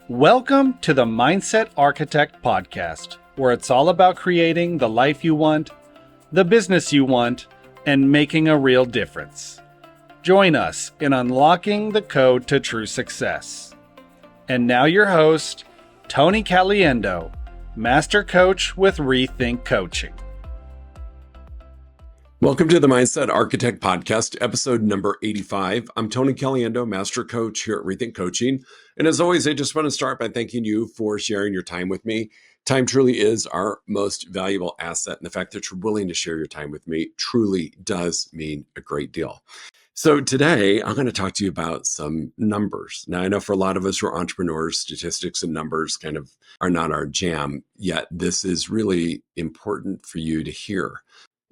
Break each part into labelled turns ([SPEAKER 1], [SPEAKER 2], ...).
[SPEAKER 1] Welcome to the Mindset Architect Podcast, where it's all about creating the life you want, the business you want, and making a real difference. Join us in unlocking the code to true success. And now your host, Tony Caliendo, Master Coach with Rethink Coaching.
[SPEAKER 2] Welcome to the Mindset Architect Podcast, episode number 85. I'm Tony Caliendo, Master Coach here at Rethink Coaching. And as always, I just want to start by thanking you for sharing your time with me. Time truly is our most valuable asset. And the fact that you're willing to share your time with me truly does mean a great deal. So today, I'm going to talk to you about some numbers. Now, I know for a lot of us who are entrepreneurs, statistics and numbers kind of are not our jam, yet this is really important for you to hear.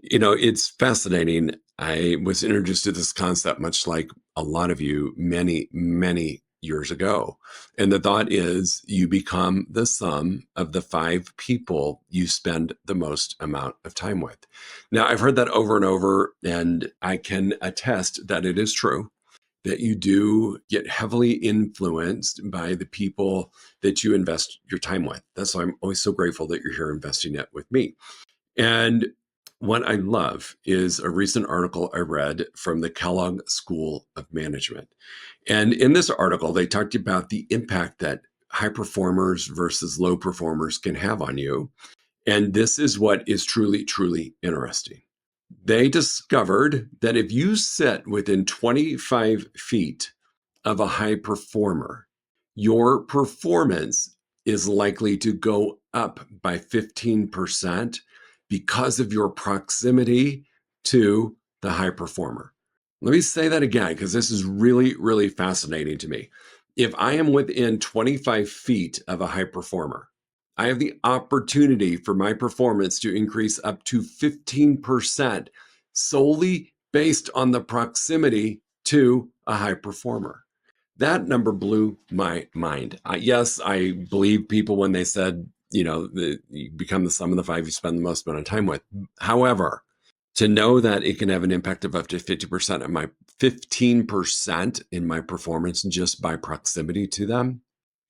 [SPEAKER 2] You know, it's fascinating. I was introduced to this concept, much like a lot of you, many, many years ago. And the thought is you become the sum of the 5 people you spend the most amount of time with. Now, I've heard that over and over, and I can attest that it is true, that you do get heavily influenced by the people that you invest your time with. That's why I'm always so grateful that you're here investing it with me. And what I love is a recent article I read from the Kellogg School of Management. And in this article, they talked about the impact that high performers versus low performers can have on you. And this is what is truly, truly interesting. They discovered that if you sit within 25 feet of a high performer, your performance is likely to go up by 15%. Because of your proximity to the high performer. Let me say that again, because this is really, really fascinating to me. If I am within 25 feet of a high performer, I have the opportunity for my performance to increase up to 15% solely based on the proximity to a high performer. That number blew my mind. Yes, I believe people when they said, you become the sum of the 5 you spend the most amount of time with. However, to know that it can have an impact of up to 50% of my 15% in my performance just by proximity to them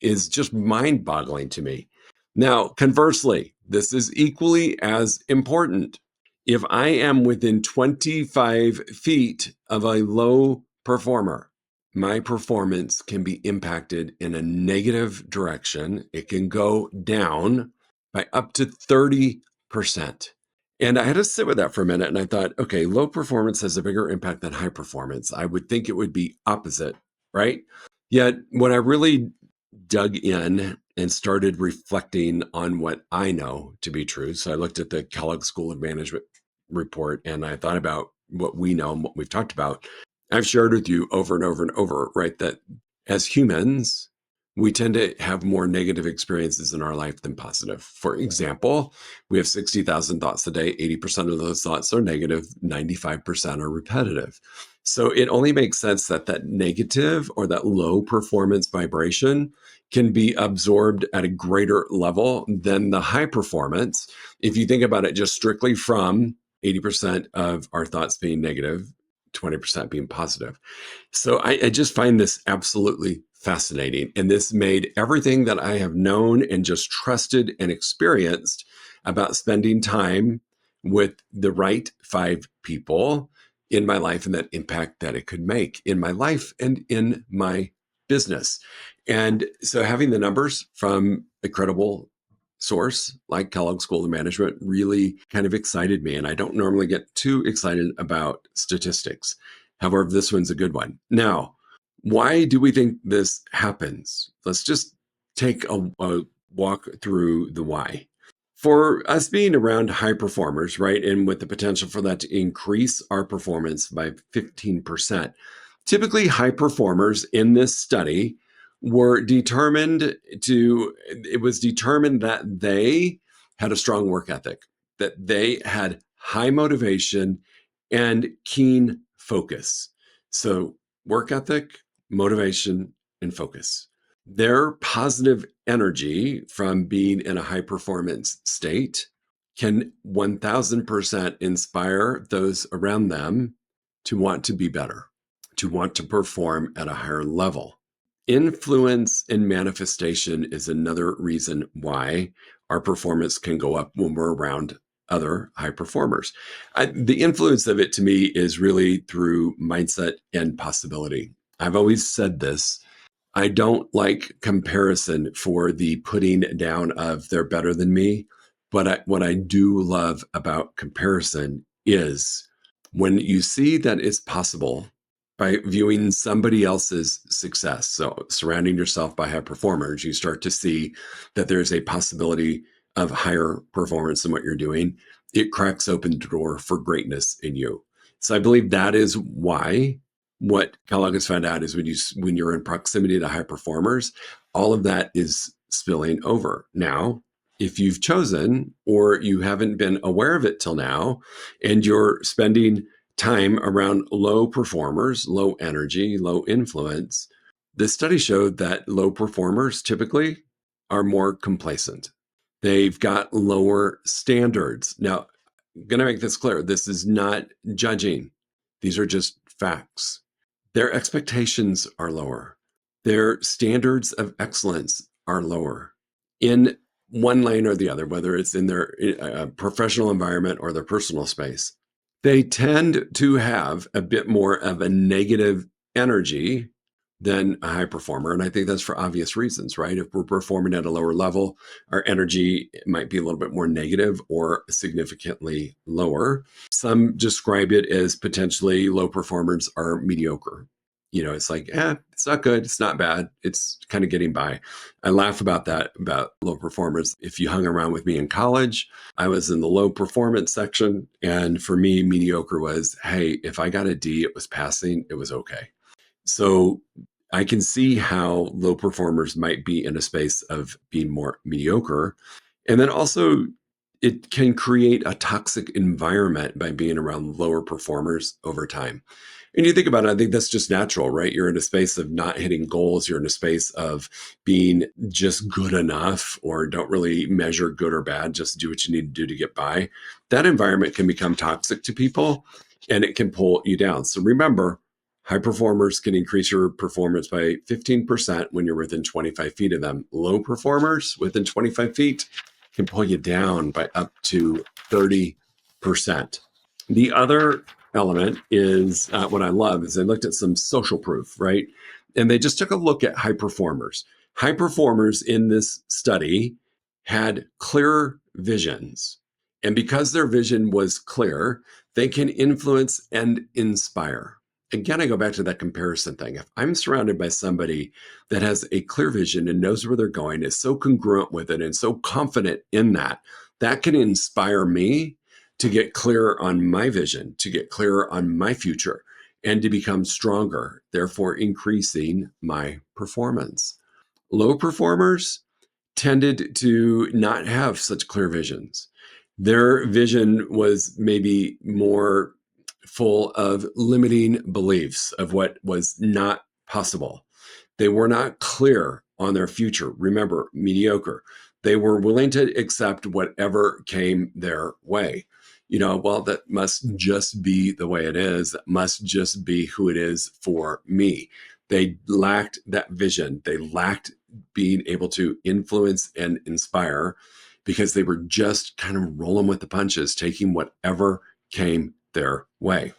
[SPEAKER 2] is just mind-boggling to me. Now, conversely, this is equally as important. If I am within 25 feet of a low performer, my performance can be impacted in a negative direction. It can go down by up to 30%. And I had to sit with that for a minute and I thought, okay, low performance has a bigger impact than high performance. I would think it would be opposite, right? Yet when I really dug in and started reflecting on what I know to be true, so I looked at the Kellogg School of Management report and I thought about what we know and what we've talked about. I've shared with you over and over and over, right, that as humans, we tend to have more negative experiences in our life than positive. For example, we have 60,000 thoughts a day. 80% of those thoughts are negative, 95% are repetitive. So it only makes sense that that negative or that low performance vibration can be absorbed at a greater level than the high performance. If you think about it just strictly from 80% of our thoughts being negative, 20% being positive. So I just find this absolutely fascinating. And this made everything that I have known and just trusted and experienced about spending time with the right 5 people in my life and that impact that it could make in my life and in my business. And so having the numbers from a credible source like Kellogg School of Management really kind of excited me. And I don't normally get too excited about statistics. However, this one's a good one. Now, why do we think this happens? Let's just take a walk through the why. For us being around high performers, right, and with the potential for that to increase our performance by 15%, typically high performers in this study it was determined that they had a strong work ethic, that they had high motivation and keen focus. So work ethic, motivation, and focus. Their positive energy from being in a high performance state can 1000% inspire those around them to want to be better, to want to perform at a higher level. Influence and manifestation is another reason why our performance can go up when we're around other high performers. The influence of it to me is really through mindset and possibility. I've always said this. I don't like comparison for the putting down of they're better than me. But what I do love about comparison is when you see that it's possible by viewing somebody else's success. So surrounding yourself by high performers, you start to see that there's a possibility of higher performance than what you're doing. It cracks open the door for greatness in you. So I believe that is why what Kellogg has found out is when you're in proximity to high performers, all of that is spilling over. Now, if you've chosen or you haven't been aware of it till now, and you're spending time around low performers, low energy, low influence, the study showed that low performers typically are more complacent. They've got lower standards. Now, I'm going to make this clear. This is not judging. These are just facts. Their expectations are lower. Their standards of excellence are lower in one lane or the other, whether it's in their professional environment or their personal space. They tend to have a bit more of a negative energy than a high performer. And I think that's for obvious reasons, right? If we're performing at a lower level, our energy might be a little bit more negative or significantly lower. Some describe it as potentially low performers are mediocre. It's like, it's not good. It's not bad. It's kind of getting by. I laugh about that, about low performers. If you hung around with me in college, I was in the low performance section. And for me, mediocre was, hey, if I got a D, it was passing, it was okay. So I can see how low performers might be in a space of being more mediocre. And then also, it can create a toxic environment by being around lower performers over time. And you think about it, I think that's just natural, right? You're in a space of not hitting goals. You're in a space of being just good enough or don't really measure good or bad, just do what you need to do to get by. That environment can become toxic to people and it can pull you down. So remember, high performers can increase your performance by 15% when you're within 25 feet of them. Low performers within 25 feet can pull you down by up to 30%. The other element is what I love is they looked at some social proof, right? And they just took a look at high performers. High performers in this study had clear visions. And because their vision was clear, they can influence and inspire. Again, I go back to that comparison thing. If I'm surrounded by somebody that has a clear vision and knows where they're going, is so congruent with it and so confident in that, that can inspire me to get clearer on my vision, to get clearer on my future, and to become stronger, therefore increasing my performance. Low performers tended to not have such clear visions. Their vision was maybe more full of limiting beliefs of what was not possible. They were not clear on their future. Remember, mediocre. They were willing to accept whatever came their way. Well, that must just be the way it is. That must just be who it is for me. They lacked that vision. They lacked being able to influence and inspire because they were just kind of rolling with the punches, taking whatever came their way.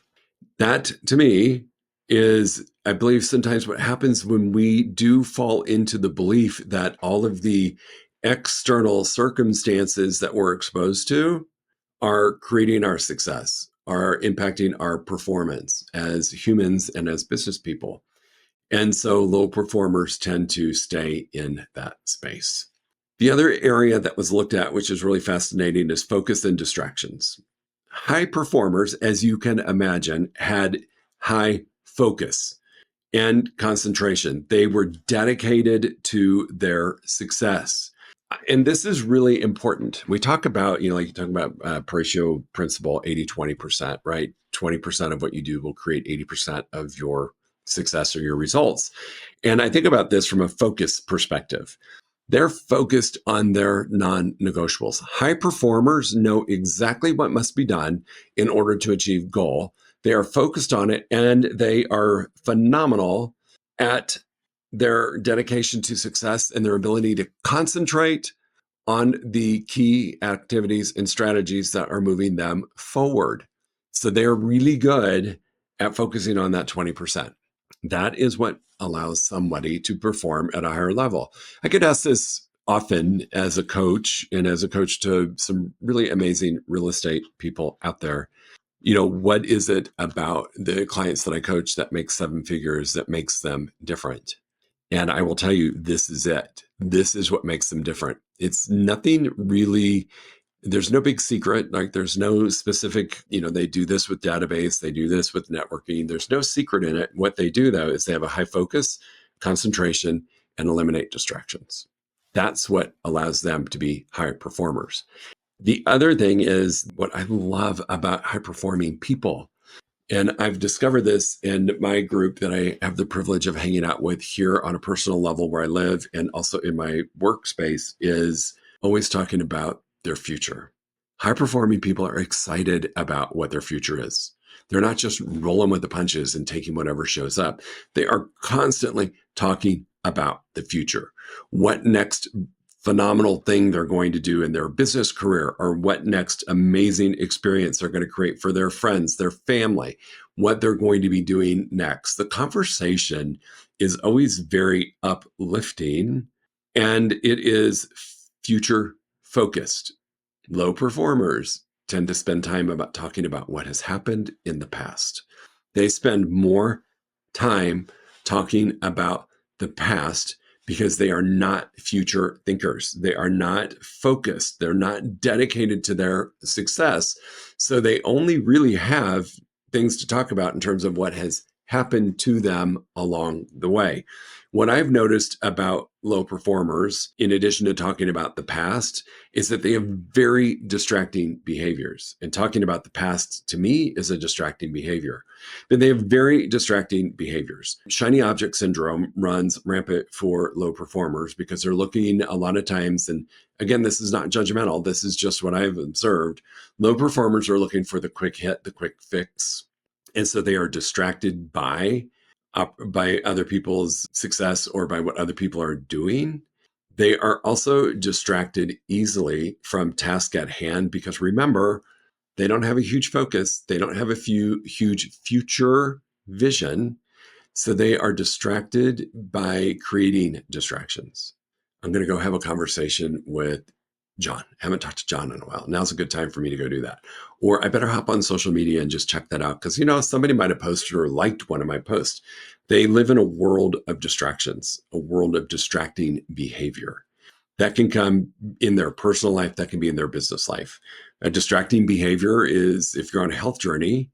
[SPEAKER 2] That, to me, is, I believe, sometimes what happens when we do fall into the belief that all of the external circumstances that we're exposed to are creating our success, are impacting our performance as humans and as business people. And so low performers tend to stay in that space. The other area that was looked at, which is really fascinating, is focus and distractions. High performers, as you can imagine, had high focus and concentration. They were dedicated to their success. And this is really important. We talk about, like you talk about Pareto principle, 80-20%, right? 20% of what you do will create 80% of your success or your results. And I think about this from a focus perspective. They're focused on their non-negotiables. High performers know exactly what must be done in order to achieve goal. They are focused on it and they are phenomenal at their dedication to success and their ability to concentrate on the key activities and strategies that are moving them forward. So they're really good at focusing on that 20%. That is what allows somebody to perform at a higher level. I get asked this often as a coach and as a coach to some really amazing real estate people out there. What is it about the clients that I coach that makes seven figures that makes them different? And I will tell you, this is it. This is what makes them different. It's nothing really, there's no big secret. Like there's no specific, they do this with database, they do this with networking. There's no secret in it. What they do though, is they have a high focus, concentration, and eliminate distractions. That's what allows them to be high performers. The other thing is what I love about high performing people. And I've discovered this in my group that I have the privilege of hanging out with here on a personal level where I live and also in my workspace is always talking about their future. High performing people are excited about what their future is. They're not just rolling with the punches and taking whatever shows up. They are constantly talking about the future. What next phenomenal thing they're going to do in their business career, or what next amazing experience they're going to create for their friends, their family, what they're going to be doing next. The conversation is always very uplifting and it is future focused. Low performers tend to spend time about talking about what has happened in the past. They spend more time talking about the past because they are not future thinkers. They are not focused. They're not dedicated to their success. So they only really have things to talk about in terms of what has happened to them along the way. What I've noticed about low performers, in addition to talking about the past, is that they have very distracting behaviors. And talking about the past to me is a distracting behavior. But they have very distracting behaviors. Shiny object syndrome runs rampant for low performers because they're looking a lot of times, and again, this is not judgmental, this is just what I've observed. Low performers are looking for the quick hit, the quick fix. And so they are distracted by other people's success or by what other people are doing. They are also distracted easily from task at hand because remember, they don't have a huge focus. They don't have a huge future vision. So they are distracted by creating distractions. I'm going to go have a conversation with John. Haven't talked to John in a while. Now's a good time for me to go do that. Or I better hop on social media and just check that out because, somebody might have posted or liked one of my posts. They live in a world of distractions, a world of distracting behavior. That can come in their personal life, that can be in their business life. A distracting behavior is if you're on a health journey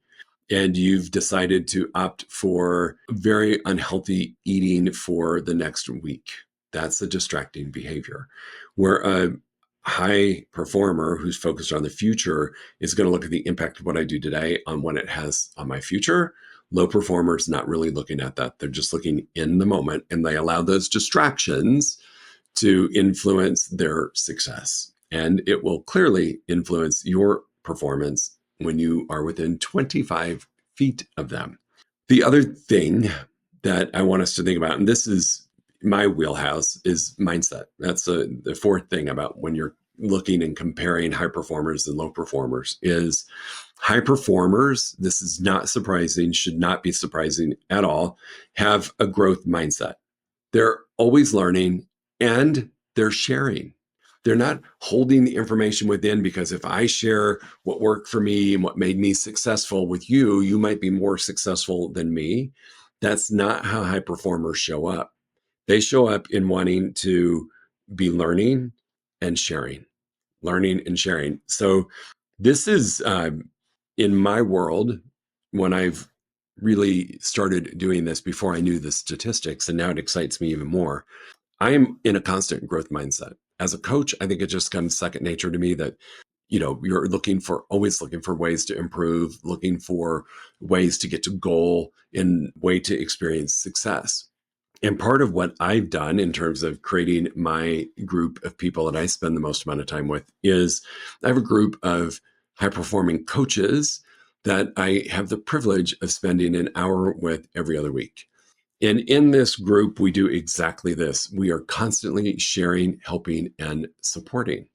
[SPEAKER 2] and you've decided to opt for very unhealthy eating for the next week. That's a distracting behavior. Where a high performer who's focused on the future is going to look at the impact of what I do today on what it has on my future. Low performers not really looking at that. They're just looking in the moment and they allow those distractions to influence their success. And it will clearly influence your performance when you are within 25 feet of them. The other thing that I want us to think about, and this is my wheelhouse, is mindset. That's the fourth thing about when you're looking and comparing high performers and low performers is high performers, this is not surprising, should not be surprising at all, have a growth mindset. They're always learning and they're sharing. They're not holding the information within because if I share what worked for me and what made me successful with you, you might be more successful than me. That's not how high performers show up. They show up in wanting to be learning and sharing, learning and sharing. So this is in my world, when I've really started doing this before I knew the statistics, and now it excites me even more. I am in a constant growth mindset. As a coach, I think it just comes second nature to me that, you're always looking for ways to improve, looking for ways to get to goal and way to experience success. And part of what I've done in terms of creating my group of people that I spend the most amount of time with is I have a group of high performing coaches that I have the privilege of spending an hour with every other week. And in this group, we do exactly this. We are constantly sharing, helping, and supporting.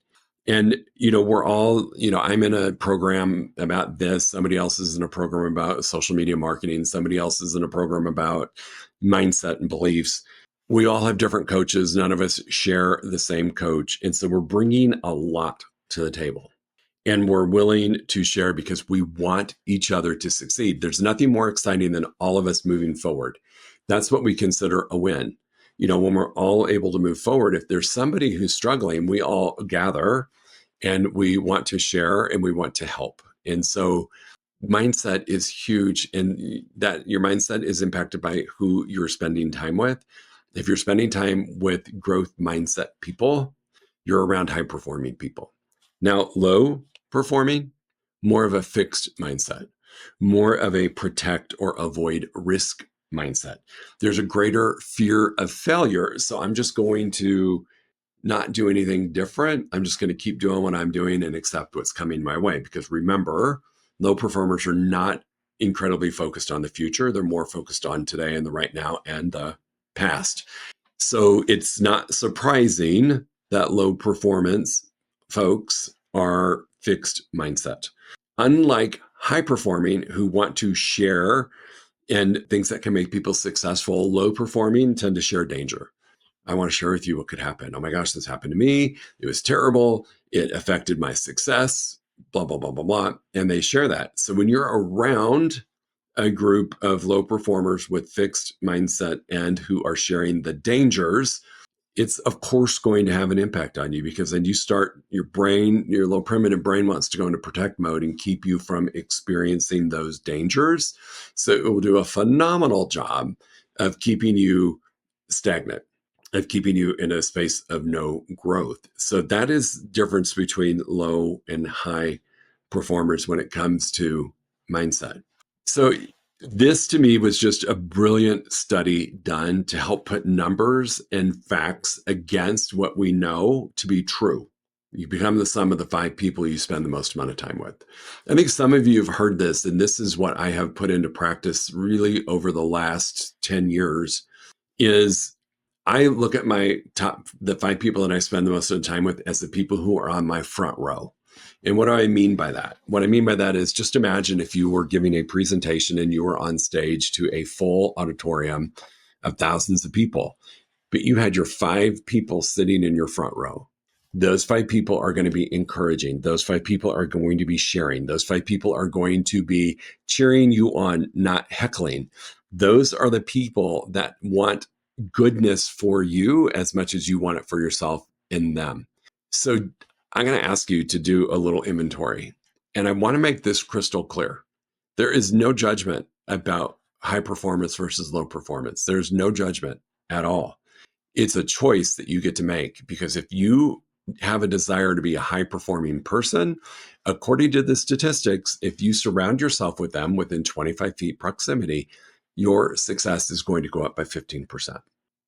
[SPEAKER 2] And, we're all, I'm in a program about this. Somebody else is in a program about social media marketing. Somebody else is in a program about mindset and beliefs. We all have different coaches. None of us share the same coach. And so we're bringing a lot to the table. And we're willing to share because we want each other to succeed. There's nothing more exciting than all of us moving forward. That's what we consider a win. When we're all able to move forward, if there's somebody who's struggling, we all gather and we want to share and we want to help. And so mindset is huge, and that your mindset is impacted by who you're spending time with. If you're spending time with growth mindset people, you're around high performing people. Now, low performing, more of a fixed mindset, more of a protect or avoid risk mindset. There's a greater fear of failure. So I'm just going to not do anything different. I'm just going to keep doing what I'm doing and accept what's coming my way. Because remember, low performers are not incredibly focused on the future. They're more focused on today and the right now and the past. So it's not surprising that low performance folks are fixed mindset. Unlike high performing who want to share and things that can make people successful, low performing tend to share danger. I want to share with you what could happen. Oh my gosh, this happened to me. It was terrible. It affected my success, blah, blah, blah, blah, blah. And they share that. So when you're around a group of low performers with fixed mindset and who are sharing the dangers, it's of course going to have an impact on you, because then you start, your brain, your little primitive brain wants to go into protect mode and keep you from experiencing those dangers. So it will do a phenomenal job of keeping you stagnant, of keeping you in a space of no growth. So that is the difference between low and high performers when it comes to mindset. So this to me was just a brilliant study done to help put numbers and facts against what we know to be true. You become the sum of the 5 people you spend the most amount of time with. I think some of you have heard this, and this is what I have put into practice really over the last 10 years, is I look at the 5 people that I spend the most of the time with as the people who are on my front row. And what do I mean by that? What I mean by that is, just imagine if you were giving a presentation and you were on stage to a full auditorium of thousands of people, but you had your 5 people sitting in your front row. Those 5 people are going to be encouraging. Those 5 people are going to be sharing. Those 5 people are going to be cheering you on, not heckling. Those are the people that want goodness for you as much as you want it for yourself in them. So I'm going to ask you to do a little inventory. And I want to make this crystal clear. There is no judgment about high performance versus low performance. There's no judgment at all. It's a choice that you get to make, because if you have a desire to be a high performing person, according to the statistics, if you surround yourself with them within 25 feet proximity, your success is going to go up by 15%.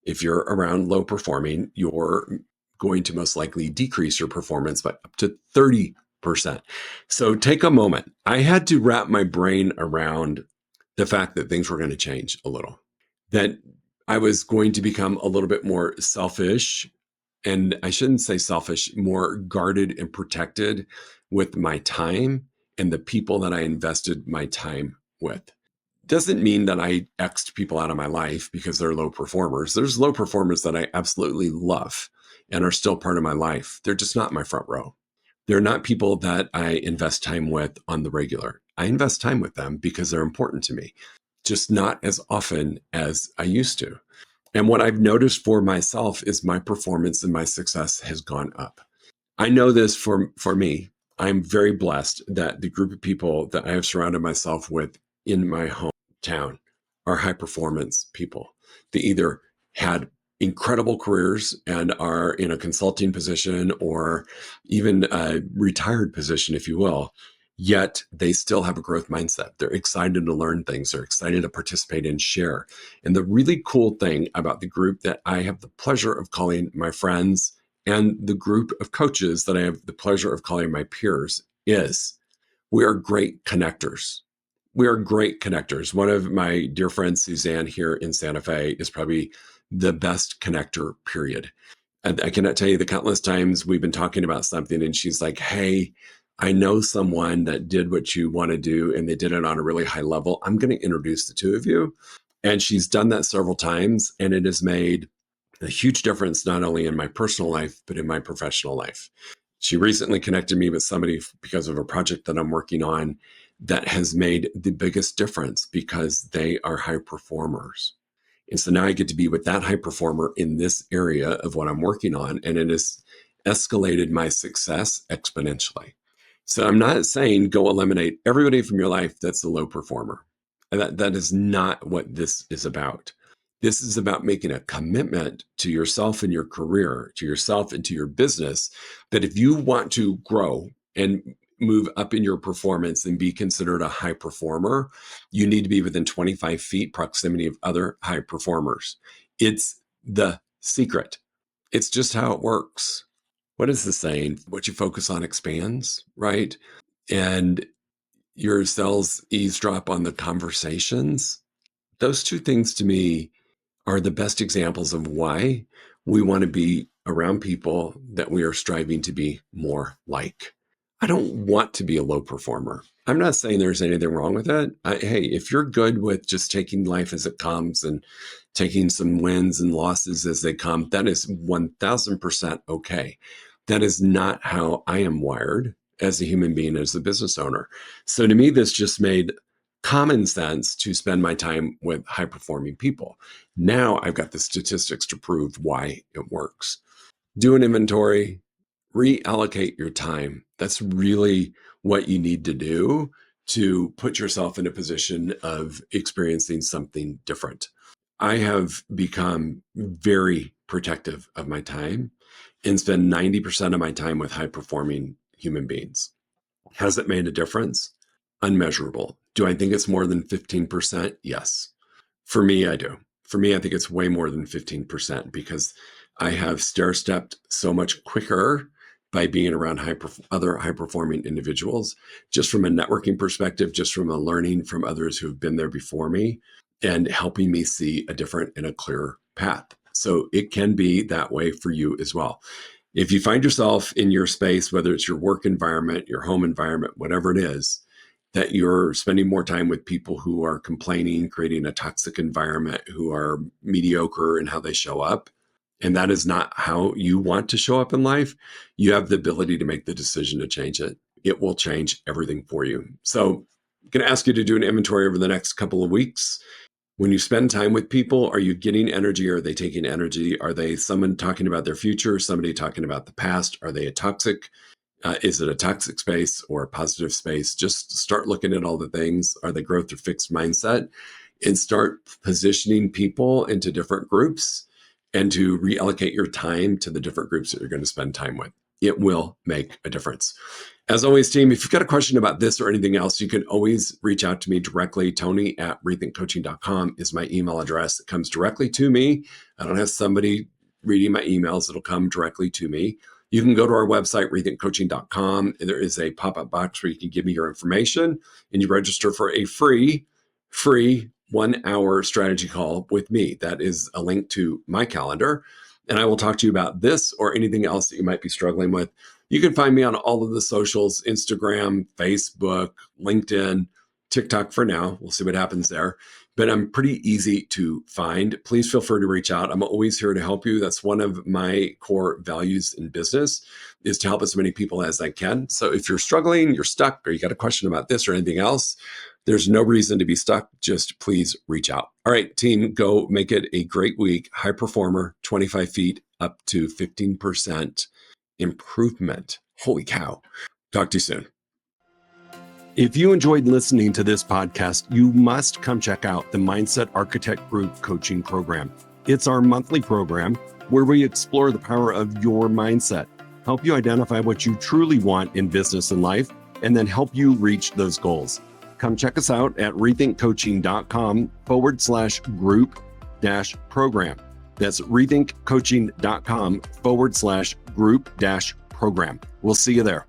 [SPEAKER 2] If you're around low performing, you're going to most likely decrease your performance by up to 30%. So take a moment. I had to wrap my brain around the fact that things were going to change a little, that I was going to become a little bit more selfish, and I shouldn't say selfish, more guarded and protected with my time and the people that I invested my time with. Doesn't mean that I X'd people out of my life because they're low performers. There's low performers that I absolutely love and are still part of my life. They're just not my front row. They're not people that I invest time with on the regular. I invest time with them because they're important to me, just not as often as I used to. And what I've noticed for myself is my performance and my success has gone up. I know this for me. I'm very blessed that the group of people that I have surrounded myself with in my hometown are high performance people. They either had incredible careers and are in a consulting position or even a retired position, if you will, yet they still have a growth mindset. They're excited to learn things. They're excited to participate and share. And the really cool thing about the group that I have the pleasure of calling my friends and the group of coaches that I have the pleasure of calling my peers is we are great connectors. We are great connectors. One of my dear friends, Suzanne, here in Santa Fe, is probably the best connector, period. And I cannot tell you the countless times we've been talking about something and she's like, hey, I know someone that did what you want to do and they did it on a really high level. I'm going to introduce the two of you. And she's done that several times, and it has made a huge difference, not only in my personal life, but in my professional life. She recently connected me with somebody because of a project that I'm working on that has made the biggest difference because they are high performers. And so now I get to be with that high performer in this area of what I'm working on, and it has escalated my success exponentially. So I'm not saying go eliminate everybody from your life that's a low performer. That is not what this is about. This is about making a commitment to yourself and your career, to yourself and to your business, that if you want to grow and move up in your performance and be considered a high performer, you need to be within 25 feet proximity of other high performers. It's the secret. It's just how it works. What is the saying? What you focus on expands, right? And your cells eavesdrop on the conversations. Those two things to me are the best examples of why we want to be around people that we are striving to be more like. I don't want to be a low performer. I'm not saying there's anything wrong with it. Hey, if you're good with just taking life as it comes and taking some wins and losses as they come, that is 1000% okay. That is not how I am wired as a human being, as a business owner. So to me, this just made common sense to spend my time with high performing people. Now I've got the statistics to prove why it works. Do an inventory, reallocate your time. That's really what you need to do to put yourself in a position of experiencing something different. I have become very protective of my time and spend 90% of my time with high performing human beings. Has it made a difference? Unmeasurable. Do I think it's more than 15%? Yes. For me, I do. For me, I think it's way more than 15% because I have stair-stepped so much quicker by being around other high-performing individuals, just from a networking perspective, just from a learning from others who have been there before me and helping me see a different and a clearer path. So it can be that way for you as well. If you find yourself in your space, whether it's your work environment, your home environment, whatever it is, that you're spending more time with people who are complaining, creating a toxic environment, who are mediocre in how they show up, and that is not how you want to show up in life, you have the ability to make the decision to change it. It will change everything for you. So I'm going to ask you to do an inventory over the next couple of weeks. When you spend time with people, are you getting energy? Are they taking energy? Are they someone talking about their future? Somebody talking about the past? Are they a toxic? Is it a toxic space or a positive space? Just start looking at all the things. Are they growth or fixed mindset? And start positioning people into different groups and to reallocate your time to the different groups that you're going to spend time with. It will make a difference. As always, team, if you've got a question about this or anything else, you can always reach out to me directly. Tony@rethinkcoaching.com is my email address. It comes directly to me. I don't have somebody reading my emails. It'll come directly to me. You can go to our website, rethinkcoaching.com. There is a pop-up box where you can give me your information and you register for a free 1-hour strategy call with me. That is a link to my calendar. And I will talk to you about this or anything else that you might be struggling with. You can find me on all of the socials, Instagram, Facebook, LinkedIn, TikTok for now. We'll see what happens there. But I'm pretty easy to find. Please feel free to reach out. I'm always here to help you. That's one of my core values in business, is to help as many people as I can. So if you're struggling, you're stuck, or you got a question about this or anything else, there's no reason to be stuck. Just please reach out. All right, team, go make it a great week. High performer, 25 feet up to 15% improvement. Holy cow. Talk to you soon. If you enjoyed listening to this podcast, you must come check out the Mindset Architect Group Coaching Program. It's our monthly program where we explore the power of your mindset, help you identify what you truly want in business and life, and then help you reach those goals. Come check us out at rethinkcoaching.com/group-program. That's rethinkcoaching.com/group-program. We'll see you there.